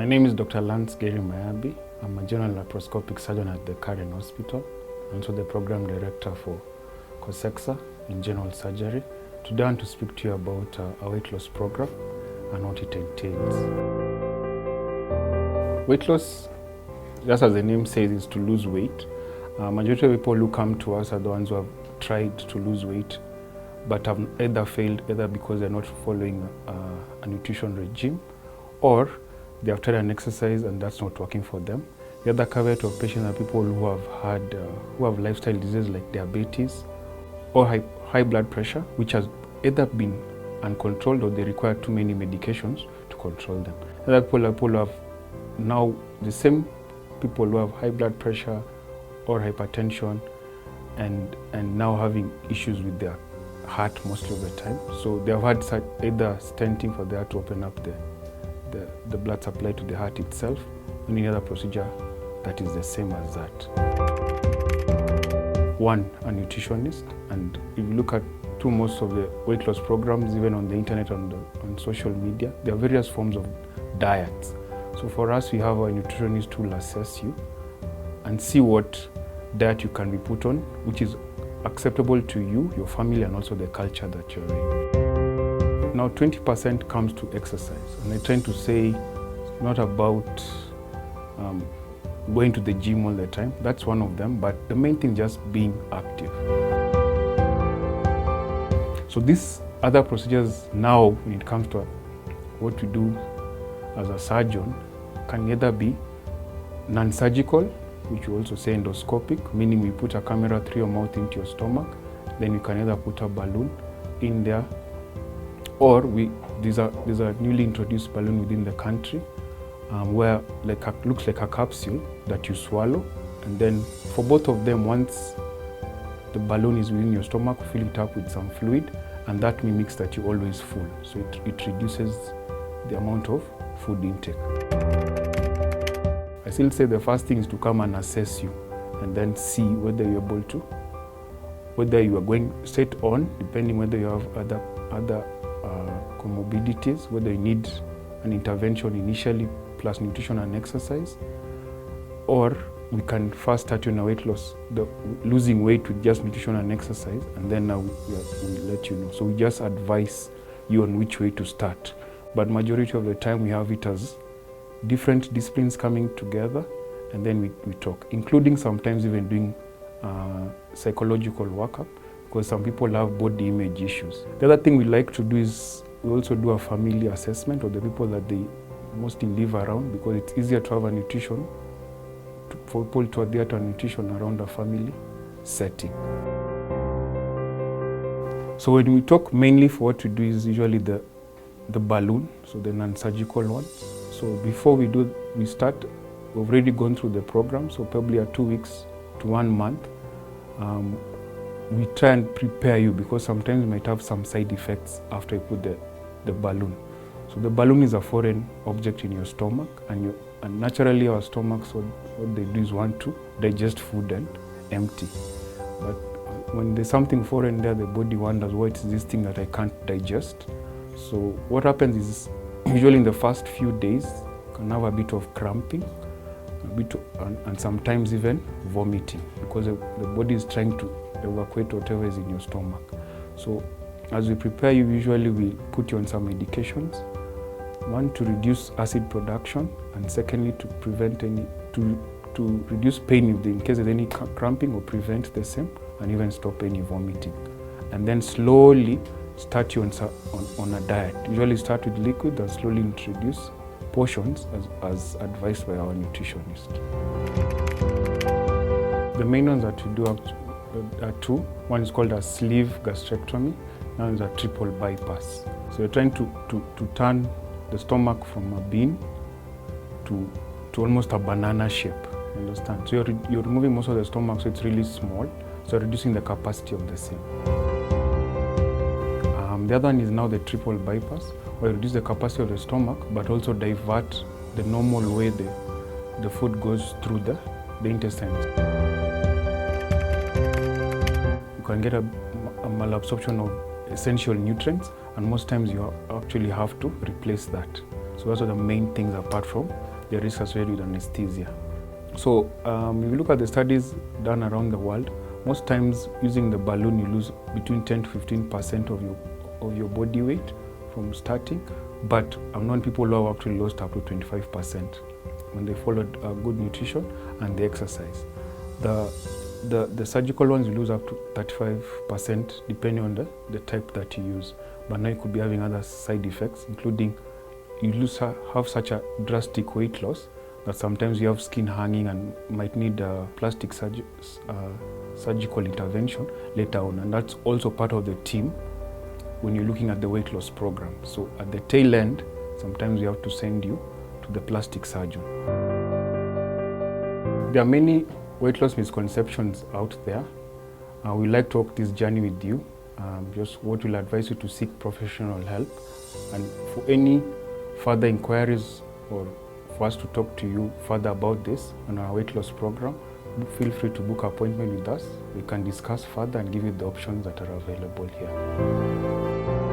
name is Dr. Gerry Mayabi. I'm a general laparoscopic surgeon at the Karen Hospital. I'm also the program director for COSEXA in general surgery. Today I want to speak to you about a weight loss program and what it entails. Weight loss, just as the name says, is to lose weight. Majority of people who come to us are the ones who have tried to lose weight but have either failed, either because they're not following a nutrition regime, or they have tried an exercise and that's not working for them. The other caveat of patients are people who have lifestyle diseases like diabetes or high blood pressure, which has either been uncontrolled or they require too many medications to control them. Other people are people who have now the same people who have high blood pressure or hypertension and now having issues with their heart most of the time. So they have had either stenting for the heart to open up the blood supply to the heart itself, or any other procedure that is the same as that. One, a nutritionist, and if you look at through most of the weight loss programs, even on the internet and on social media, there are various forms of diets. So for us, we have a nutritionist who will assess you and see what diet you can be put on, which is acceptable to you, your family, and also the culture that you're in. Now, 20% comes to exercise, and I tend to say it's not about going to the gym all the time. That's one of them, but the main thing is just being active. So these other procedures now, when it comes to what we do as a surgeon, can either be non-surgical, which we also say endoscopic, meaning we put a camera through your mouth into your stomach, then we can either put a balloon in there, or there's a newly introduced balloon within the country where looks like a capsule that you swallow, and then for both of them, once the balloon is within your stomach, fill it up with some fluid, and that mimics that you're always full. So it reduces the amount of food intake. I still say the first thing is to come and assess you and then see whether you're able to, whether you are going straight on, depending whether you have other comorbidities, whether you need an intervention initially plus nutrition and exercise, or we can first start you on a weight loss, losing weight with just nutrition and exercise, and then now we'll let you know. So we just advise you on which way to start. But majority of the time we have it as different disciplines coming together, and then we talk, including sometimes even doing psychological workup, because some people have body image issues. The other thing we like to do is we also do a family assessment of the people that they mostly live around, because it's easier to have a nutrition, for people to adhere to a nutrition around a family setting. So when we talk mainly for what we do is usually the balloon, so the non-surgical ones. So before we start, we've already gone through the program, so probably 2 weeks to 1 month. We try and prepare you, because sometimes you might have some side effects after you put the balloon. So the balloon is a foreign object in your stomach, and naturally our stomachs, what they do is want to digest food and empty. But when there's something foreign there, the body wonders, what is this thing that I can't digest? So what happens is, usually in the first few days, you can have a bit of cramping, and sometimes even vomiting, because the body is trying to evacuate whatever is in your stomach. So as we prepare you, usually we put you on some medications. One, to reduce acid production, and secondly, to prevent to reduce pain in case there's any cramping, or prevent the same, and even stop any vomiting. And then slowly start you on a diet. Usually start with liquid and slowly introduce portions as advised by our nutritionist. The main ones that we do are two. One is called a sleeve gastrectomy, now is a triple bypass. So you're trying to turn the stomach from a bean to almost a banana shape, you understand? So you're removing most of the stomach, so it's really small, so reducing the capacity of the same. The other one is now the triple bypass, where you reduce the capacity of the stomach, but also divert the normal way the food goes through the intestines. You can get a malabsorption of essential nutrients, and most times you actually have to replace that. So those are the main things, apart from the risk associated with anesthesia. So if you look at the studies done around the world, most times using the balloon you lose between 10 to 15% of your body weight from starting, but I've known people who have actually lost up to 25% when they followed good nutrition and the exercise. The surgical ones you lose up to 35% depending on the type that you use, but now you could be having other side effects, including you have such a drastic weight loss that sometimes you have skin hanging and might need plastic surgical intervention later on, and that's also part of the team when you're looking at the weight loss program. So at the tail end, sometimes we have to send you to the plastic surgeon. There are many weight loss misconceptions out there. We'd like to walk this journey with you. Just what we'll advise you to seek professional help, and for any further inquiries or for us to talk to you further about this on our weight loss program, feel free to book an appointment with us. We can discuss further and give you the options that are available here.